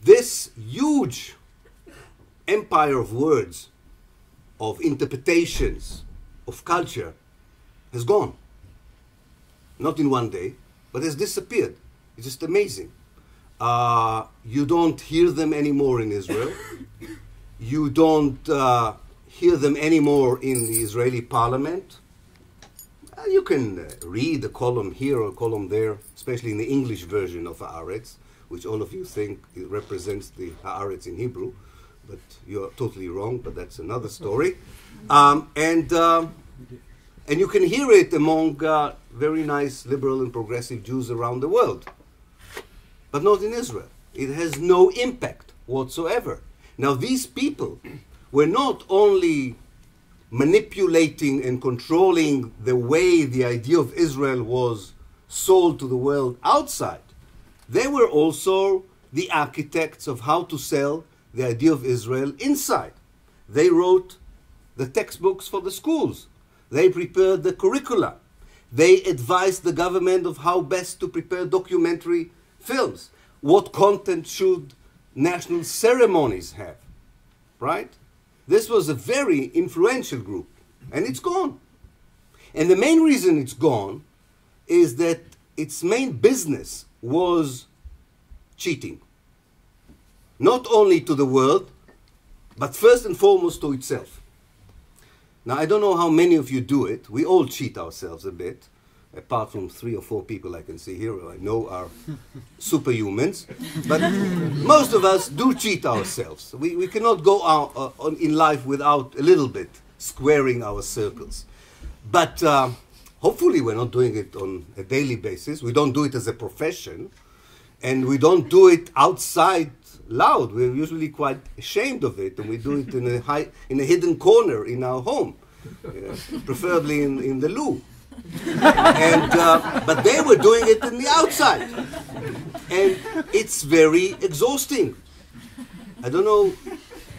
this huge empire of words, of interpretations, of culture, has gone. Not in one day, but has disappeared. It's just amazing. You don't hear them anymore in Israel. You don't hear them anymore in the Israeli parliament. You can read a column here or a column there, especially in the English version of Haaretz, which all of you think it represents the Haaretz in Hebrew, but you're totally wrong, but that's another story. And you can hear it among very nice liberal and progressive Jews around the world, but not in Israel. It has no impact whatsoever. Now, these people were not only manipulating and controlling the way the idea of Israel was sold to the world outside. They were also the architects of how to sell the idea of Israel inside. They wrote the textbooks for the schools. They prepared the curricula. They advised the government of how best to prepare documentary films. What content should national ceremonies have, right? This was a very influential group, and it's gone. And the main reason it's gone is that its main business was cheating. Not only to the world, but first and foremost to itself. Now, I don't know how many of you do it. We all cheat ourselves a bit, apart from 3 or 4 people I can see here who I know are superhumans. But most of us do cheat ourselves. We cannot go out, in life without a little bit squaring our circles. But hopefully we're not doing it on a daily basis. We don't do it as a profession. And we don't do it outside loud. We're usually quite ashamed of it. And we do it in a hidden corner in our home, preferably in the loo. But they were doing it in the outside. And it's very exhausting. I don't know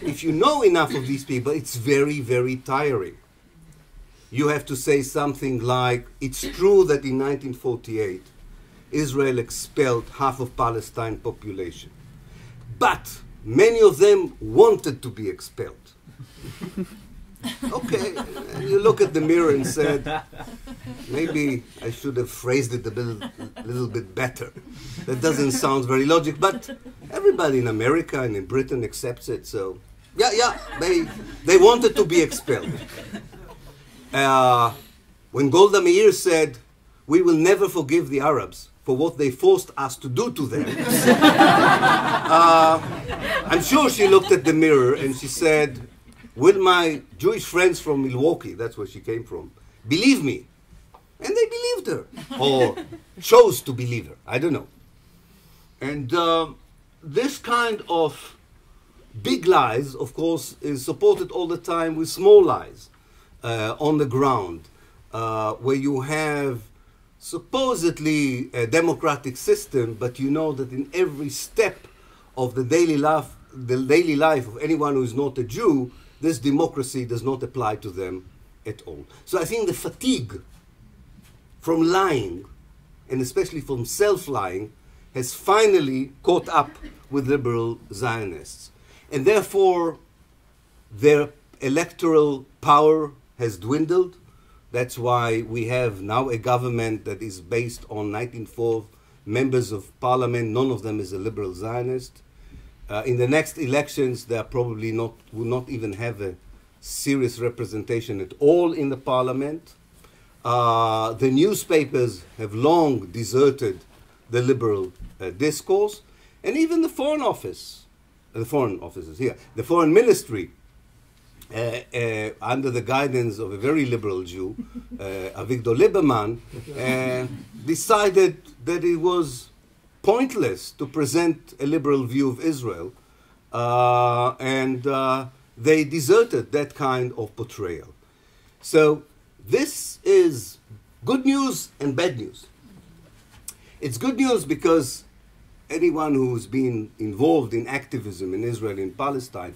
if you know enough of these people. It's very, very tiring. You have to say something like, it's true that in 1948, Israel expelled half of Palestine population. But many of them wanted to be expelled. Okay, and you look at the mirror and said, maybe I should have phrased it a little bit better. That doesn't sound very logical, but everybody in America and in Britain accepts it, so yeah, they wanted to be expelled. When Golda Meir said, we will never forgive the Arabs for what they forced us to do to them, I'm sure she looked at the mirror and she said, will my Jewish friends from Milwaukee, that's where she came from, believe me? And they believed her, or chose to believe her, I don't know. And this kind of big lies, of course, is supported all the time with small lies on the ground, where you have supposedly a democratic system, but you know that in every step of the daily life of anyone who is not a Jew, this democracy does not apply to them at all. So I think the fatigue from lying, and especially from self-lying, has finally caught up with liberal Zionists. And therefore, their electoral power has dwindled. That's why we have now a government that is based on 1904 members of parliament. None of them is a liberal Zionist. In the next elections, they are probably will not even have a serious representation at all in the parliament. The newspapers have long deserted the liberal discourse, and even the foreign office, the foreign ministry, under the guidance of a very liberal Jew, Avigdor Lieberman, decided that it was pointless to present a liberal view of Israel, and they deserted that kind of portrayal. So this is good news and bad news. It's good news because anyone who's been involved in activism in Israel and Palestine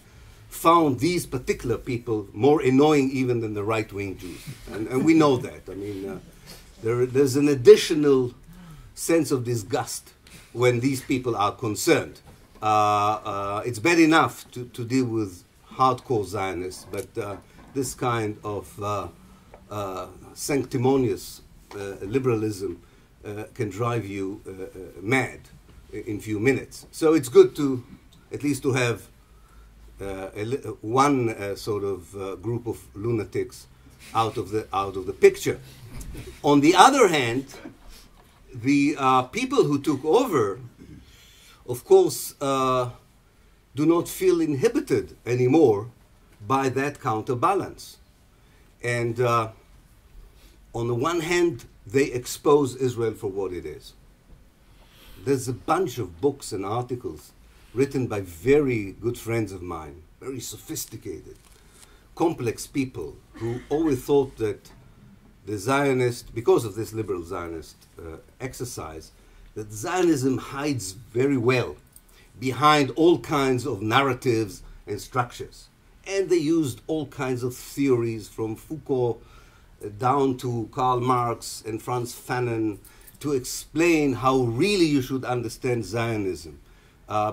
found these particular people more annoying even than the right-wing Jews. And we know that. I mean, there's an additional sense of disgust when these people are concerned. It's bad enough to deal with hardcore Zionists, but this kind of sanctimonious liberalism can drive you mad in few minutes. So it's good to at least to have one sort of group of lunatics out of the picture. On the other hand, the people who took over, of course, do not feel inhibited anymore by that counterbalance. And on the one hand, they expose Israel for what it is. There's a bunch of books and articles written by very good friends of mine, very sophisticated, complex people who always thought that the Zionist, because of this liberal Zionist exercise, that Zionism hides very well behind all kinds of narratives and structures. And they used all kinds of theories from Foucault down to Karl Marx and Franz Fanon to explain how really you should understand Zionism,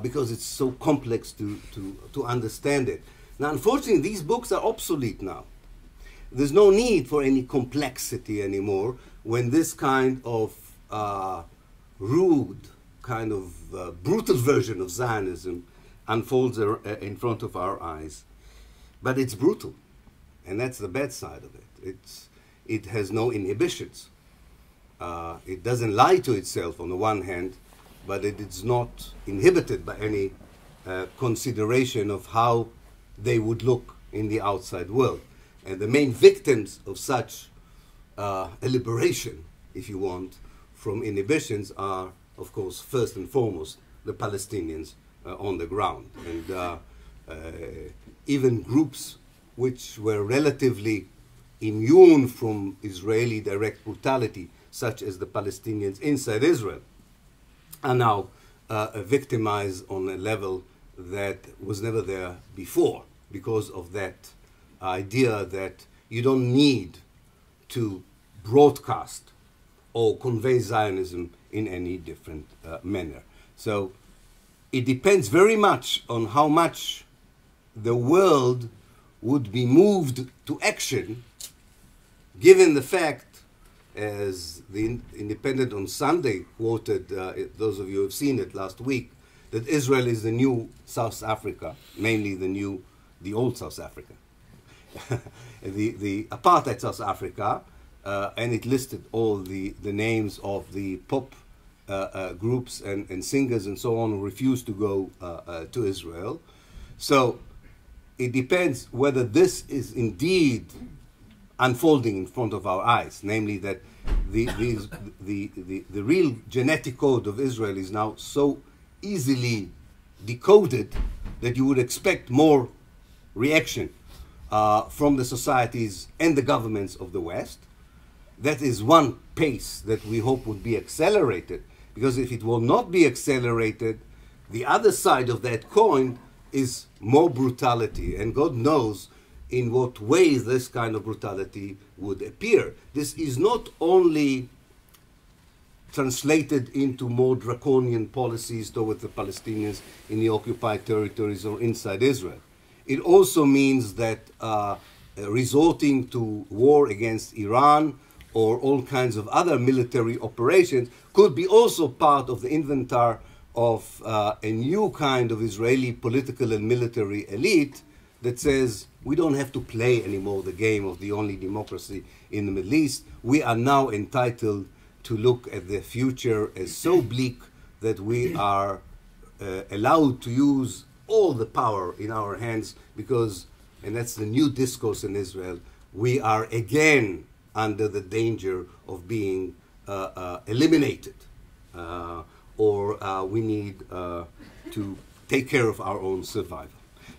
because it's so complex to understand it. Now, unfortunately, these books are obsolete now. There's no need for any complexity anymore when this kind of rude, kind of brutal version of Zionism unfolds in front of our eyes. But it's brutal, and that's the bad side of it. It has no inhibitions. It doesn't lie to itself on the one hand, but it is not inhibited by any consideration of how they would look in the outside world. And the main victims of such a liberation, if you want, from inhibitions are, of course, first and foremost, the Palestinians on the ground. And even groups which were relatively immune from Israeli direct brutality, such as the Palestinians inside Israel, are now victimized on a level that was never there before, because of that idea that you don't need to broadcast or convey Zionism in any different manner. So it depends very much on how much the world would be moved to action, given the fact, as the Independent on Sunday quoted, those of you who have seen it last week, that Israel is the new South Africa, mainly the old South Africa, the apartheid South Africa, and it listed all the names of the pop groups and singers and so on who refused to go to Israel. So it depends whether this is indeed unfolding in front of our eyes, namely that the real genetic code of Israel is now so easily decoded that you would expect more reaction from the societies and the governments of the West. That is one pace that we hope would be accelerated, because if it will not be accelerated, the other side of that coin is more brutality, and God knows in what ways this kind of brutality would appear. This is not only translated into more draconian policies towards the Palestinians in the occupied territories or inside Israel. It also means that resorting to war against Iran or all kinds of other military operations could be also part of the inventory of a new kind of Israeli political and military elite that says we don't have to play anymore the game of the only democracy in the Middle East. We are now entitled to look at the future as so bleak that we are allowed to use all the power in our hands because, and that's the new discourse in Israel, we are again under the danger of being eliminated, or we need to take care of our own survival.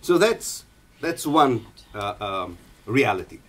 So that's one reality.